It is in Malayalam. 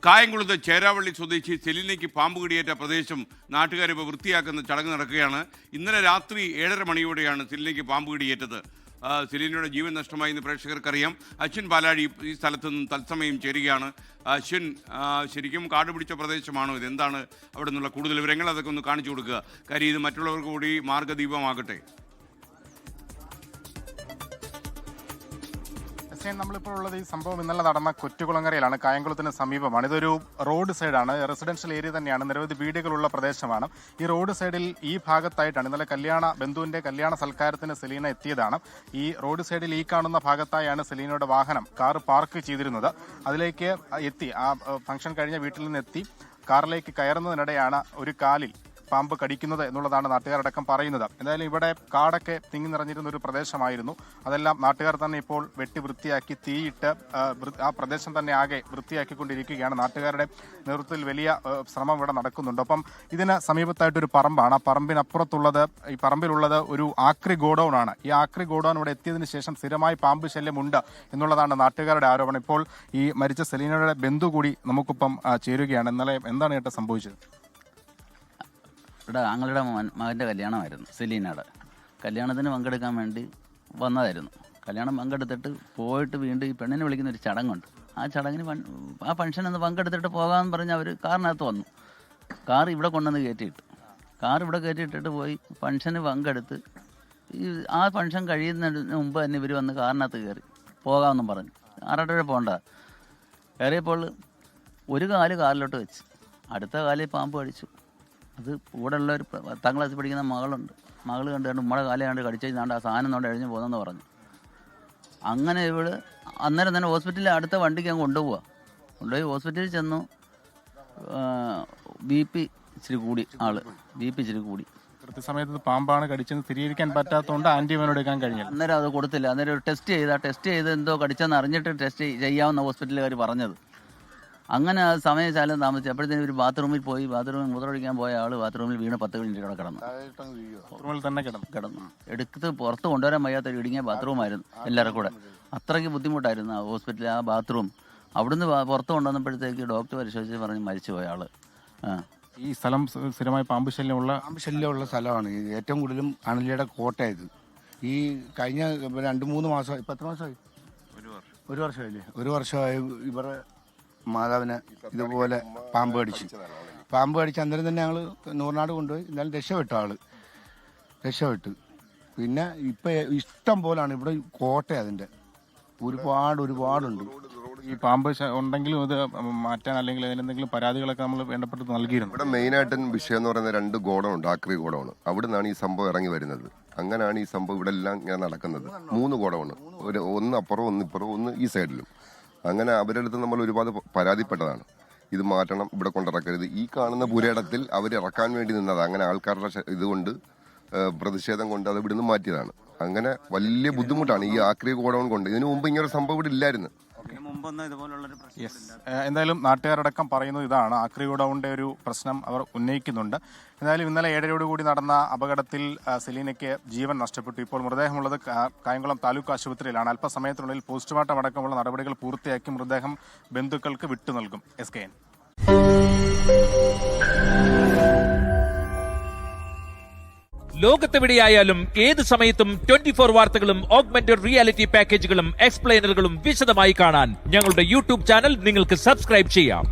കായംകുളത്ത് ചേരാവള്ളി സ്വദേശി സെലീനയ്ക്ക് പാമ്പ് കടിയേറ്റ പ്രദേശം നാട്ടുകാർ ഇപ്പോൾ വൃത്തിയാക്കുന്ന ചടങ്ങ് നടക്കുകയാണ്. ഇന്നലെ രാത്രി 7:30 മണിയോടെയാണ് സെലീനയ്ക്ക് പാമ്പ് കടിയേറ്റത്. സെലീനയുടെ ജീവൻ നഷ്ടമായി എന്ന് പ്രേക്ഷകർക്കറിയാം. അശ്വിൻ പാലാഴി ഈ സ്ഥലത്തു നിന്നും തത്സമയം ചേരുകയാണ്. അശ്വിൻ, ശരിക്കും കാട് പിടിച്ച പ്രദേശമാണോ ഇത്? എന്താണ് അവിടെ നിന്നുള്ള കൂടുതൽ വിവരങ്ങൾ? അതൊക്കെ ഒന്ന് കാണിച്ചു കൊടുക്കുക. കാര്യം ഇത് മറ്റുള്ളവർക്ക് കൂടി മാർഗ്ഗദീപമാകട്ടെ. നമ്മളിപ്പോൾ ഉള്ളത് ഈ സംഭവം ഇന്നലെ നടന്ന കൊറ്റുകുളങ്ങരയിലാണ്, കായംകുളത്തിന് സമീപമാണ്. ഇതൊരു റോഡ് സൈഡാണ്, റെസിഡൻഷ്യൽ ഏരിയ തന്നെയാണ്, നിരവധി വീടുകളുള്ള പ്രദേശമാണ്. ഈ റോഡ് സൈഡിൽ ഈ ഭാഗത്തായിട്ടാണ് ഇന്നലെ ബന്ധുവിന്റെ കല്യാണ സൽക്കാരത്തിന് സെലീന എത്തിയതാണ്. ഈ റോഡ് സൈഡിൽ ഈ കാണുന്ന ഭാഗത്തായാണ് സെലീനയുടെ വാഹനം, കാർ പാർക്ക് ചെയ്തിരുന്നത്. അതിലേക്ക് എത്തി, ആ ഫംഗ്ഷൻ കഴിഞ്ഞ വീട്ടിൽ നിന്ന് എത്തി കാറിലേക്ക് കയറുന്നതിനിടെയാണ് ഒരു കാലിൽ പാമ്പ് കടിക്കുന്നത് എന്നുള്ളതാണ് നാട്ടുകാരടക്കം പറയുന്നത്. എന്തായാലും ഇവിടെ കാടൊക്കെ തിങ്ങി നിറഞ്ഞിരുന്ന ഒരു പ്രദേശമായിരുന്നു. അതെല്ലാം നാട്ടുകാർ തന്നെ ഇപ്പോൾ വെട്ടി വൃത്തിയാക്കി തീയിട്ട് ആ പ്രദേശം തന്നെ ആകെ വൃത്തിയാക്കിക്കൊണ്ടിരിക്കുകയാണ്. നാട്ടുകാരുടെ നേതൃത്വത്തിൽ വലിയ ശ്രമം ഇവിടെ നടക്കുന്നുണ്ട്. അപ്പം ഇതിന് സമീപത്തായിട്ടൊരു പറമ്പാണ്. ആ പറമ്പിനപ്പുറത്തുള്ളത്, ഈ പറമ്പിലുള്ളത് ഒരു ആക്രി ഗോഡൌൺ ആണ്. ഈ ആക്രി ഗോഡൌൺ ഇവിടെ എത്തിയതിനു ശേഷം സ്ഥിരമായി പാമ്പ് ശല്യമുണ്ട് എന്നുള്ളതാണ് നാട്ടുകാരുടെ ആരോപണം. ഇപ്പോൾ ഈ മരിച്ച സെലീനയുടെ ബന്ധു കൂടി നമുക്കിപ്പം ചേരുകയാണ്. ഇന്നലെ എന്താണ് കേട്ടോ സംഭവിച്ചത്? ഇവിടെ ആങ്ങളുടെ മകൻ്റെ കല്യാണമായിരുന്നു. സെലീനയുടെ കല്യാണത്തിന് പങ്കെടുക്കാൻ വേണ്ടി വന്നതായിരുന്നു. കല്യാണം പങ്കെടുത്തിട്ട് പോയിട്ട് വീണ്ടും ഈ പെണ്ണിനെ വിളിക്കുന്ന ഒരു ചടങ്ങുണ്ട്. ആ ചടങ്ങിന് ആ ഫംഗ്ഷനൊന്ന് പങ്കെടുത്തിട്ട് പോകാമെന്ന് പറഞ്ഞ് അവർ കാറിനകത്ത് വന്നു. കാർ ഇവിടെ കൊണ്ടുവന്ന് ഇവിടെ കയറ്റിയിട്ടിട്ട് പോയി ഫംഗ്ഷന് പങ്കെടുത്ത് ആ ഫംഗ്ഷൻ കഴിയുന്നതിന് മുമ്പ് തന്നെ ഇവർ വന്ന് കാറിനകത്ത് കയറി പോകാമെന്നും പറഞ്ഞു. ആറട്ടഴ പോകണ്ട. കയറിയപ്പോൾ ഒരു കാല് കാലിലോട്ട് വെച്ച്, അടുത്ത കാലിൽ പാമ്പ് കടിച്ചു. അത് കൂടെ ഉള്ള ഒരു 10ാം ക്ലാസ്സിൽ പഠിക്കുന്ന മകൾ കണ്ട് ഉമ്മയുടെ കാലം കണ്ട് കടിച്ചാണ്ട് ആ സാധനം കൊണ്ട് എഴിഞ്ഞ് പോകുന്നെന്ന് പറഞ്ഞു. അങ്ങനെ ഇവള് അന്നേരം തന്നെ ഹോസ്പിറ്റലിൽ അടുത്ത വണ്ടിക്ക് അങ്ങ് കൊണ്ടുപോയി ഹോസ്പിറ്റലിൽ ചെന്നു. ബി പി ഇച്ചിരി കൂടി. കൃത്യസമയത്ത് പാമ്പാണ് കടിച്ചെന്ന് സ്ഥിരീകരിക്കാൻ പറ്റാത്തതുകൊണ്ട് ആന്റിബയോട്ടിക് എടുക്കാൻ കഴിഞ്ഞില്ല. അന്നേരം അത് കൊടുത്തില്ല. അന്നേരം ഒരു ടെസ്റ്റ് ചെയ്ത് എന്തോ കടിച്ചെന്ന് അറിഞ്ഞിട്ട് ടെസ്റ്റ് ചെയ്യാമെന്ന ഹോസ്പിറ്റലുകാർ പറഞ്ഞത്. അങ്ങനെ ആ സമയശാലം താമസിച്ചു. അപ്പോഴത്തേനും ഒരു ബാത്റൂമിൽ മൂത്രമൊഴിക്കാൻ പോയ ആൾ ബാത്റൂമിൽ വീണ് 10 മിനിറ്റ് ഇവിടെ കിടന്നു. എടുത്ത് പുറത്ത് കൊണ്ടുവരാൻ വയ്യാത്തൊരു ഇടുങ്ങിയ ബാത്റൂമായിരുന്നു എല്ലാവരും കൂടെ. അത്രയ്ക്ക് ബുദ്ധിമുട്ടായിരുന്നു ആ ഹോസ്പിറ്റലിൽ ആ ബാത്റൂം. അവിടുന്ന് പുറത്ത് കൊണ്ടുവന്നപ്പോഴത്തേക്ക് ഡോക്ടർ പരിശോധിച്ച് പറഞ്ഞ് മരിച്ചു പോയ ആള്. ഈ സ്ഥലം സ്ഥിരമായി പാമ്പ് ശല്യമുള്ള സ്ഥലമാണ്. ഏറ്റവും കൂടുതലും അണലിയുടെ കോട്ടയത്. ഈ കഴിഞ്ഞ 2-3 മാസം, ഇപ്പം എത്ര മാസമായി? ഒരു വർഷമായില്ലേ? ഒരു വർഷമായി ഇവരുടെ മാതാവിനെ ഇതുപോലെ പാമ്പ് കടിച്ച് അന്നേരം തന്നെ ഞങ്ങൾ നൂറിനാട് കൊണ്ടുപോയി. എന്നാലും രക്ഷപ്പെട്ടു. പിന്നെ ഇപ്പം ഇഷ്ടം പോലാണ് ഇവിടെ കോട്ട. അതിൻ്റെ ഒരുപാടുണ്ട്. ഈ പാമ്പ് ഉണ്ടെങ്കിലും ഇത് മാറ്റാൻ അല്ലെങ്കിൽ അതിനെന്തെങ്കിലും പരാതികളൊക്കെ നമ്മൾ വേണ്ടപ്പെട്ട് നൽകിയിരുന്നു. ഇവിടെ മെയിനായിട്ട് വിഷയം എന്ന് പറയുന്ന 2 ഗോഡൗൺ ഉണ്ട്, ആക്രി ഗോഡൗൺ. അവിടെ നിന്നാണ് ഈ സംഭവം ഇറങ്ങി വരുന്നത്. അങ്ങനെയാണ് ഈ സംഭവം ഇവിടെ എല്ലാം ഇങ്ങനെ നടക്കുന്നത്. 3 ഗോഡൗൺ, ഒന്ന് അപ്പുറം, ഒന്ന് ഇപ്പുറം, ഒന്ന് ഈ സൈഡിലും. അങ്ങനെ അവരുടെ അടുത്ത് നമ്മൾ ഒരുപാട് പരാതിപ്പെട്ടതാണ്. ഇത് മാറ്റണം, ഇവിടെ കൊണ്ടിറക്കരുത്. ഈ കാണുന്ന പുരയിടത്തിൽ അവർ ഇറക്കാൻ വേണ്ടി നിന്നത്. അങ്ങനെ ആൾക്കാരുടെ ഇതുകൊണ്ട് പ്രതിഷേധം കൊണ്ട് അത് ഇവിടുന്ന് മാറ്റിയതാണ്. അങ്ങനെ വലിയ ബുദ്ധിമുട്ടാണ് ഈ ആക്രി ഗോഡൗൺ കൊണ്ട്. ഇതിനു മുമ്പ് ഇങ്ങനെ ഒരു സംഭവം ഇവിടെ ഇല്ലായിരുന്നു. എന്തായാലും നാട്ടുകാരടക്കം പറയുന്നത് ഇതാണ്, ആക്രി ഗോഡൌണിന്റെ ഒരു പ്രശ്നം അവർ ഉന്നയിക്കുന്നുണ്ട്. എന്തായാലും ഇന്നലെ 7:30 കൂടി നടന്ന അപകടത്തിൽ സെലീനയ്ക്ക് ജീവൻ നഷ്ടപ്പെട്ടു. ഇപ്പോൾ മൃതദേഹമുള്ളത് കായംകുളം താലൂക്ക് ആശുപത്രിയിലാണ്. അല്പസമയത്തിനുള്ളിൽ പോസ്റ്റ്മോർട്ടം അടക്കമുള്ള നടപടികൾ പൂർത്തിയാക്കി മൃതദേഹം ബന്ധുക്കൾക്ക് വിട്ടുനൽകും. SKN. ലോകത്തെവിടെയായാലും ഏത് സമയത്തും 24 വാർത്തകളും ഓഗ്മെന്റഡ് റിയാലിറ്റി പാക്കേജുകളും എക്സ്പ്ലെയിനറുകളും വിശദമായി കാണാൻ ഞങ്ങളുടെ യൂട്യൂബ് ചാനൽ നിങ്ങൾക്ക് സബ്സ്ക്രൈബ് ചെയ്യാം.